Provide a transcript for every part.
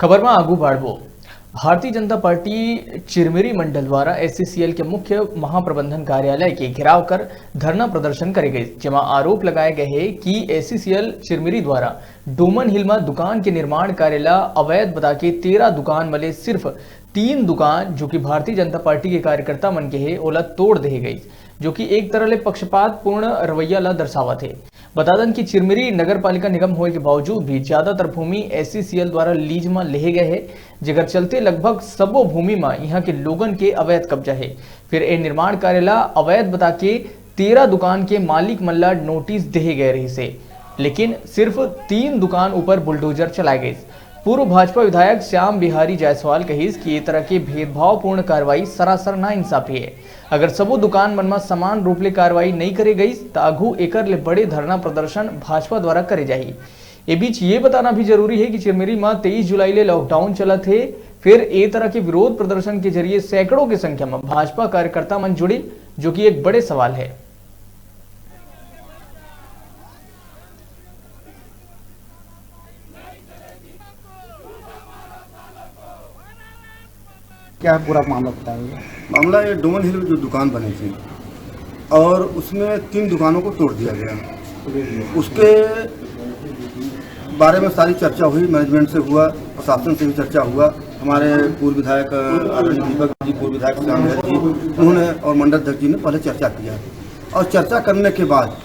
खबर में आगू बढ़वो। भारतीय जनता पार्टी चिरमिरी मंडल द्वारा एससीसीएल के मुख्य महाप्रबंधन कार्यालय के घेराव कर धरना प्रदर्शन करे गए, जेमा आरोप लगाए गए हैं कि एससीसीएल चिरमिरी द्वारा डोमन हिल में दुकान के निर्माण करेला अवैध बता के 13 दुकान मले सिर्फ 3 दुकान जो कि भारतीय जनता पार्टी के कार्यकर्ता मन के है ओला तोड़ दे गई, जो कि एक तरह ले पक्षपात पूर्ण रवैया ला दर्शावत है। बता दें कि चिरमिरी नगर पालिका निगम होने के बावजूद भी ज्यादातर भूमि एससीसीएल द्वारा लीज में ले गए है, जेकर चलते लगभग सबो भूमि में यहाँ के लोगन के अवैध कब्जा है। फिर ए निर्माण करेला अवैध बता के 13 दुकान के मालिक मल्ला नोटिस दे गए रही से, लेकिन सिर्फ 3 दुकान ऊपर बुलडोजर चलाए गए। पूर्व भाजपा विधायक श्याम बिहारी जायसवाल कहिस कि ये तरह के भेदभावपूर्ण कार्रवाई सरासर ना इंसाफी है। अगर सबो दुकान मन में समान रूप ले कार्रवाई नहीं करे गई तो आगू एकर ले बड़े धरना प्रदर्शन भाजपा द्वारा करे जाही। ए बीच ये बताना भी जरूरी है कि चिरमिरी में 23 जुलाई ले लॉकडाउन चलत है। फिर ए तरह के विरोध प्रदर्शन के जरिए सैकड़ों की संख्या में भाजपा कार्यकर्ता मन जुड़े, जो कि एक बड़े सवाल है। क्या पूरा मामला बताएंगे? मामला ये डोमन हिल में जो दुकान बनी थी और उसमें 3 दुकानों को तोड़ दिया गया। उसके बारे में सारी चर्चा हुई, मैनेजमेंट से हुआ, प्रशासन से भी चर्चा हुआ। हमारे पूर्व विधायक आदरणीय दीपक जी, पूर्व विधायक श्याम बिहारी जी, उन्होंने और मंडल अध्यक्ष जी ने पहले चर्चा किया और चर्चा करने के बाद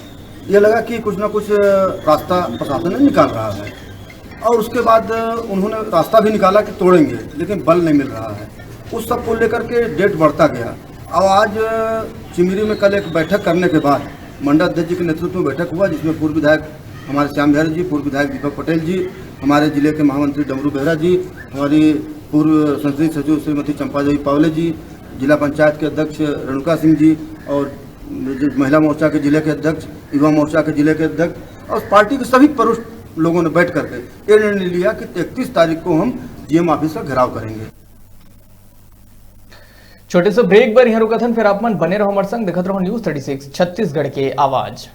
ये लगा कि कुछ ना कुछ रास्ता प्रशासन ने निकाल रहा है और उसके बाद उन्होंने रास्ता भी निकाला कि तोड़ेंगे, लेकिन बल नहीं मिल रहा है। उस सब को लेकर के डेट बढ़ता गया। अब आज चिरमिरी में कल एक बैठक करने के बाद मंडल अध्यक्ष जी के नेतृत्व में बैठक हुआ, जिसमें पूर्व विधायक हमारे श्याम बिहारी जी, पूर्व विधायक दीपक पटेल जी, हमारे जिले के महामंत्री डमरू बेहरा जी, हमारी पूर्व संसदीय सचिव श्रीमती चंपा देवी पावले जी, जिला पंचायत के अध्यक्ष रेणुका सिंह जी और महिला मोर्चा के जिले के अध्यक्ष, युवा मोर्चा के जिले के अध्यक्ष और पार्टी के सभी वरिष्ठ लोगों ने बैठ करके ये निर्णय लिया कि 31 तारीख को हम जीएम ऑफिस का घेराव करेंगे। छोटे से ब्रेक पर यहाँ रुका था, फिर आप मन बने रहो हमारे संग, देखते रहो न्यूज़ 36 छत्तीसगढ़ के आवाज।